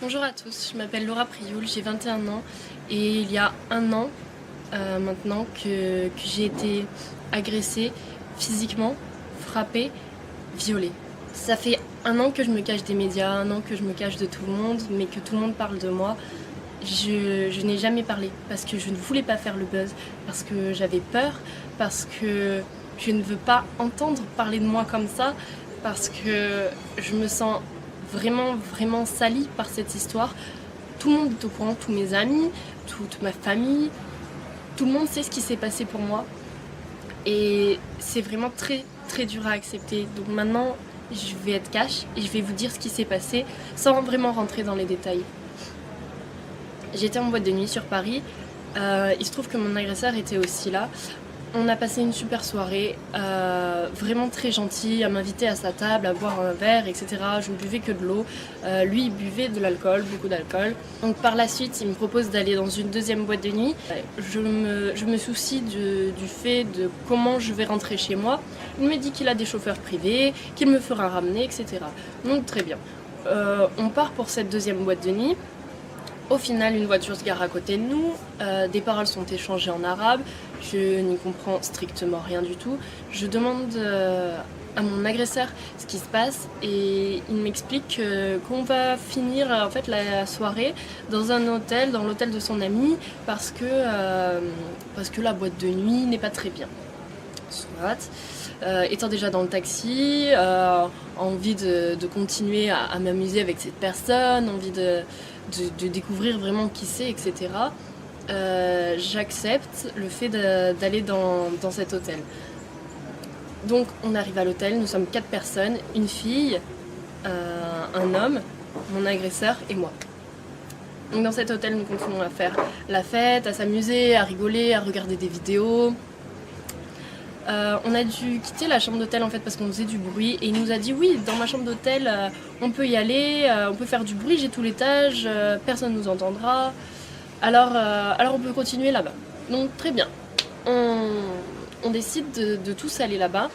Bonjour à tous, je m'appelle Laura Prioul, j'ai 21 ans et il y a un an maintenant que j'ai été agressée physiquement, frappée, violée. Ça fait un an que je me cache des médias, un an que je me cache de tout le monde, mais que tout le monde parle de moi. Je n'ai jamais parlé parce que je ne voulais pas faire le buzz, parce que j'avais peur, parce que je ne veux pas entendre parler de moi comme ça, parce que je me sens vraiment salie par cette histoire. Tout le monde est au courant, tous mes amis, toute ma famille, tout le monde sait ce qui s'est passé pour moi. Et c'est vraiment très dur à accepter. Donc maintenant, je vais être cash et je vais vous dire ce qui s'est passé sans vraiment rentrer dans les détails. J'étais en boîte de nuit sur Paris. Il se trouve que mon agresseur était aussi là. On a passé une super soirée, vraiment très gentil, à m'inviter à sa table, à boire un verre, etc. Je ne buvais que de l'eau. Lui, il buvait de l'alcool, beaucoup d'alcool. Donc par la suite, il me propose d'aller dans une deuxième boîte de nuit. Je me soucie du fait de comment je vais rentrer chez moi. Il me dit qu'il a des chauffeurs privés, qu'il me fera ramener, etc. Donc très bien. On part pour cette deuxième boîte de nuit. Au final, une voiture se gare à côté de nous, des paroles sont échangées en arabe, je n'y comprends strictement rien du tout. Je demande à mon agresseur ce qui se passe et il m'explique qu'on va finir en fait la soirée dans un hôtel, dans l'hôtel de son ami, parce que la boîte de nuit n'est pas très bien. Soit. Étant déjà dans le taxi, envie de continuer à m'amuser avec cette personne, envie de découvrir vraiment qui c'est, etc. J'accepte le fait d'aller dans cet hôtel. Donc on arrive à l'hôtel, nous sommes 4 personnes, une fille, un homme, mon agresseur et moi. Donc dans cet hôtel, nous continuons à faire la fête, à s'amuser, à rigoler, à regarder des vidéos. On a dû quitter la chambre d'hôtel en fait parce qu'on faisait du bruit et il nous a dit oui, dans ma chambre d'hôtel on peut y aller, on peut faire du bruit, j'ai tout l'étage, personne nous entendra, alors on peut continuer là-bas. Donc très bien, on décide de tous aller là-bas.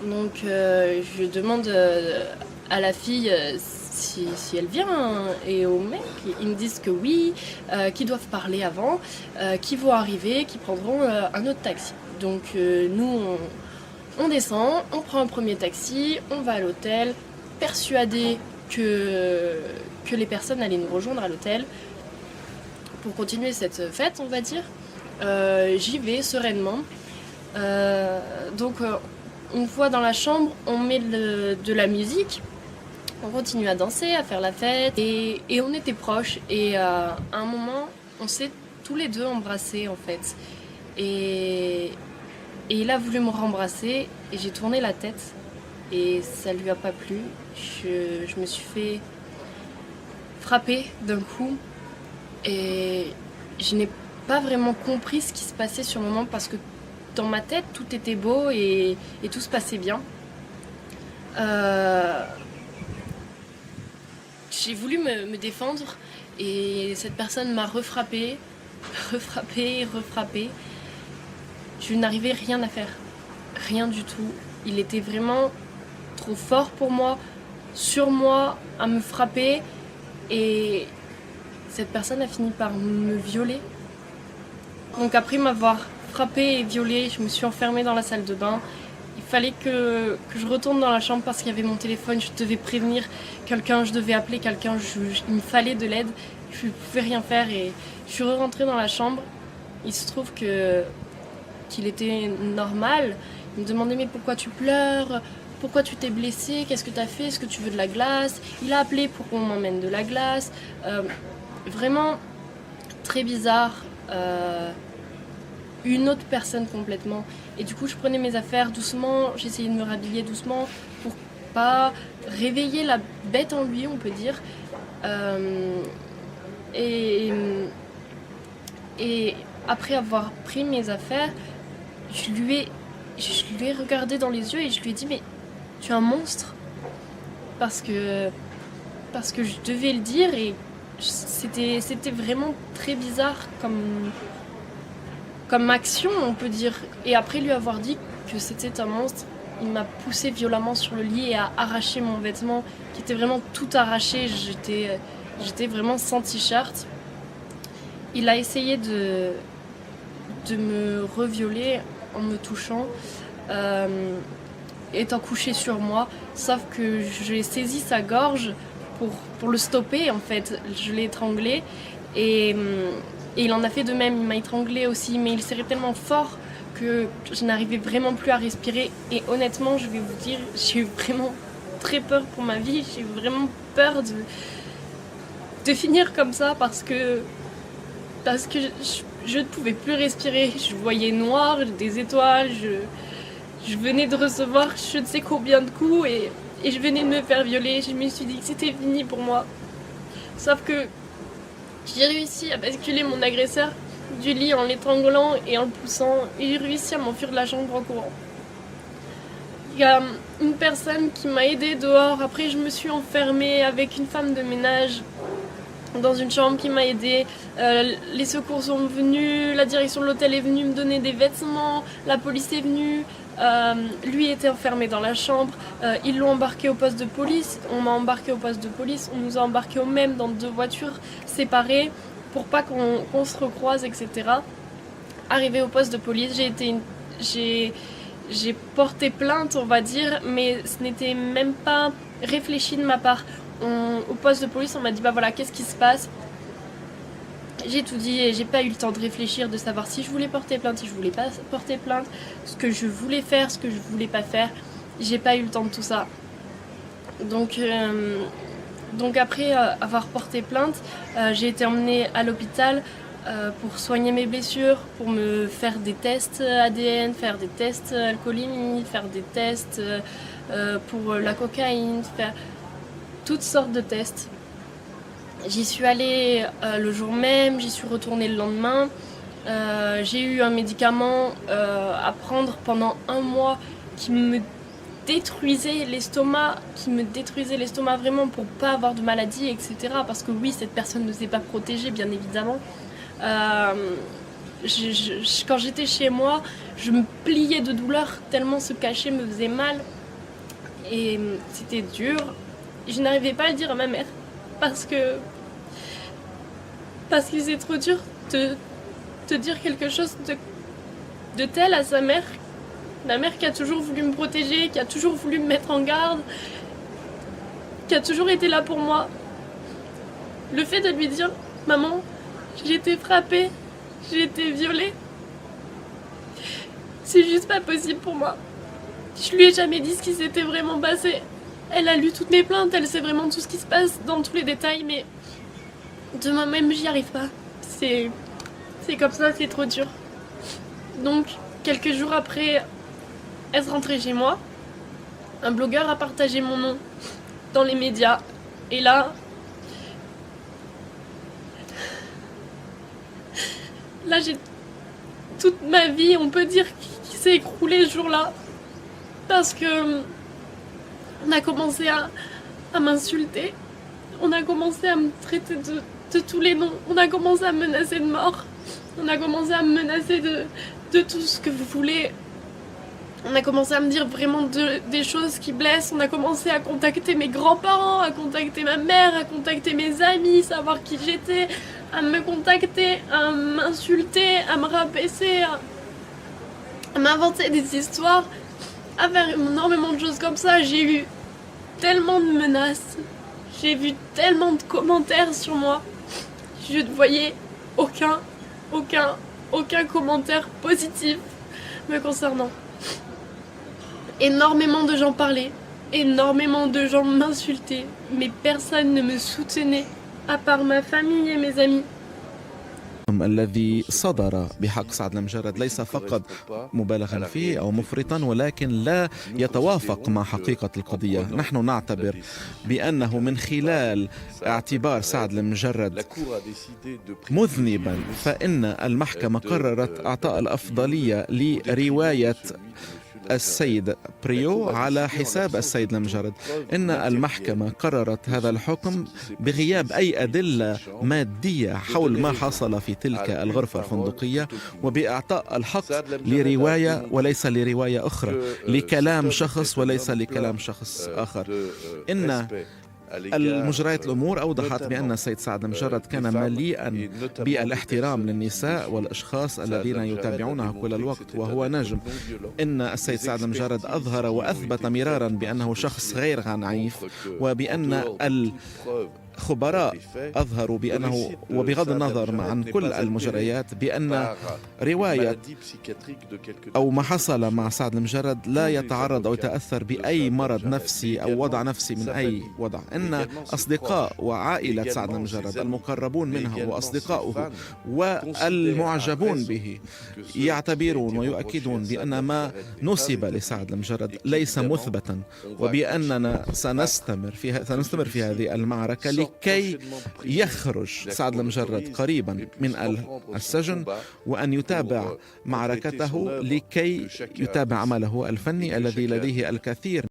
Donc je demande à la fille si elle vient et au mec, ils me disent que oui, qu'ils doivent parler avant, qu'ils vont arriver, qu'ils prendront un autre taxi. Donc nous on descend, on prend un premier taxi, on va à l'hôtel, persuadés que les personnes allaient nous rejoindre à l'hôtel pour continuer cette fête, on va dire. J'y vais sereinement. Donc une fois dans la chambre, on met de la musique, on continue à danser, à faire la fête et on était proches et à un moment on s'est tous les deux embrassés en fait. Et il a voulu me rembrasser et j'ai tourné la tête et ça lui a pas plu. Je me suis fait frapper d'un coup et je n'ai pas vraiment compris ce qui se passait sur le moment parce que dans ma tête tout était beau et tout se passait bien. J'ai voulu me défendre et cette personne m'a refrappée. Je n'arrivais rien à faire, rien du tout. Il était vraiment trop fort pour moi, sur moi, à me frapper. Et cette personne a fini par me violer. Donc après m'avoir frappée et violée, je me suis enfermée dans la salle de bain. Il fallait que je retourne dans la chambre parce qu'il y avait mon téléphone, je devais prévenir quelqu'un, je devais appeler quelqu'un, il me fallait de l'aide. Je ne pouvais rien faire et je suis rentrée dans la chambre. Il se trouve qu'il était normal. Il me demandait mais pourquoi tu pleures, pourquoi tu t'es blessée, qu'est-ce que tu as fait, est-ce que tu veux de la glace. Il a appelé pour qu'on m'emmène de la glace. Vraiment très bizarre. Une autre personne complètement. Et du coup je prenais mes affaires doucement, j'essayais de me rhabiller doucement pour pas réveiller la bête en lui, on peut dire. Et après avoir pris mes affaires, je lui ai regardé dans les yeux et je lui ai dit mais tu es un monstre parce que je devais le dire et c'était vraiment très bizarre comme action on peut dire et après lui avoir dit que c'était un monstre il m'a poussé violemment sur le lit et a arraché mon vêtement qui était vraiment tout arraché. J'étais vraiment sans t-shirt. Il a essayé de me revioler en me touchant, étant couché sur moi, sauf que j'ai saisi sa gorge pour le stopper en fait. Je l'ai étranglé et il en a fait de même, il m'a étranglé aussi, mais il serrait tellement fort que je n'arrivais vraiment plus à respirer. Et honnêtement, je vais vous dire, j'ai eu vraiment très peur pour ma vie, j'ai eu vraiment peur de finir comme ça parce que je ne pouvais plus respirer, je voyais noir, des étoiles, je venais de recevoir je ne sais combien de coups et je venais de me faire violer. Je me suis dit que c'était fini pour moi. Sauf que j'ai réussi à basculer mon agresseur du lit en l'étranglant et en le poussant et j'ai réussi à m'enfuir de la chambre en courant. Il y a une personne qui m'a aidée dehors, après je me suis enfermée avec une femme de ménage dans une chambre qui m'a aidée. Les secours sont venus, la direction de l'hôtel est venue me donner des vêtements, la police est venue. Lui était enfermé dans la chambre, ils l'ont embarqué au poste de police, on m'a embarqué au poste de police, on nous a embarqués au même dans 2 voitures séparées pour pas qu'on se recroise, etc. Arrivé au poste de police, j'ai porté plainte, on va dire, mais ce n'était même pas réfléchi de ma part. Au poste de police, on m'a dit bah voilà, qu'est-ce qui se passe? J'ai tout dit et j'ai pas eu le temps de réfléchir, de savoir si je voulais porter plainte, si je voulais pas porter plainte, ce que je voulais faire, ce que je voulais pas faire. J'ai pas eu le temps de tout ça. Donc après avoir porté plainte, j'ai été emmenée à l'hôpital pour soigner mes blessures, pour me faire des tests ADN, faire des tests alcoolémie, faire des tests pour la cocaïne, faire toutes sortes de tests. J'y suis allée le jour même, j'y suis retournée le lendemain. J'ai eu un médicament à prendre pendant 1 mois qui me détruisait l'estomac, vraiment pour pas avoir de maladie, etc. Parce que oui, cette personne ne s'est pas protégée, bien évidemment. Quand j'étais chez moi, je me pliais de douleur tellement ce cachet me faisait mal. Et c'était dur. Je n'arrivais pas à le dire à ma mère parce que c'est trop dur de dire quelque chose de tel à sa mère. Ma mère qui a toujours voulu me protéger, qui a toujours voulu me mettre en garde, qui a toujours été là pour moi. Le fait de lui dire « Maman, j'ai été frappée, j'ai été violée », c'est juste pas possible pour moi. Je lui ai jamais dit ce qui s'était vraiment passé. Elle a lu toutes mes plaintes, elle sait vraiment tout ce qui se passe dans tous les détails, mais de moi-même, j'y arrive pas. C'est comme ça, c'est trop dur. Donc, quelques jours après être rentrée chez moi, un blogueur a partagé mon nom dans les médias. Et là, j'ai toute ma vie, on peut dire, qui s'est écroulée ce jour-là. Parce que on a commencé à m'insulter. On a commencé à me traiter de tous les noms. On a commencé à me menacer de mort. On a commencé à me menacer de tout ce que vous voulez. On a commencé à me dire vraiment des choses qui blessent. On a commencé à contacter mes grands-parents, à contacter ma mère, à contacter mes amis, savoir qui j'étais, à me contacter, à m'insulter, à me rabaisser, à m'inventer des histoires, à faire énormément de choses comme ça. J'ai eu tellement de menaces. J'ai vu tellement de commentaires sur moi. Je ne voyais aucun commentaire positif me concernant. Énormément de gens parlaient, énormément de gens m'insultaient, mais personne ne me soutenait, à part ma famille et mes amis. الذي صدر بحق سعد المجرد ليس فقط مبالغا فيه أو مفرطا ولكن لا يتوافق مع حقيقة القضية. نحن نعتبر بأنه من خلال اعتبار سعد المجرد مذنبا فإن المحكمة قررت إعطاء الأفضلية لرواية السيد بريو على حساب السيد المجرد. إن المحكمة قررت هذا الحكم بغياب أي أدلة مادية حول ما حصل في تلك الغرفة الفندقية، وبإعطاء الحق لرواية وليس لرواية أخرى، لكلام شخص وليس لكلام شخص آخر. إن المجريات الأمور أوضحت بأن السيد سعد المجرد كان مليئا بالاحترام للنساء والأشخاص الذين يتابعونه كل الوقت وهو نجم. إن السيد سعد المجرد أظهر وأثبت مرارا بأنه شخص غير عنيف، وبأن خبراء أظهروا بأنه، وبغض النظر عن كل المجريات، بأن رواية أو ما حصل مع سعد المجرد لا يتعرض أو يتأثر بأي مرض نفسي أو وضع نفسي من أي وضع. إن أصدقاء وعائلة سعد المجرد المقربون منه وأصدقاؤه والمعجبون به يعتبرون ويؤكدون بأن ما نسب لسعد المجرد ليس مثبتا، وبأننا سنستمر في هذه المعركة لكي يخرج سعد المجرد قريبا من السجن، وأن يتابع معركته لكي يتابع عمله الفني الذي لديه الكثير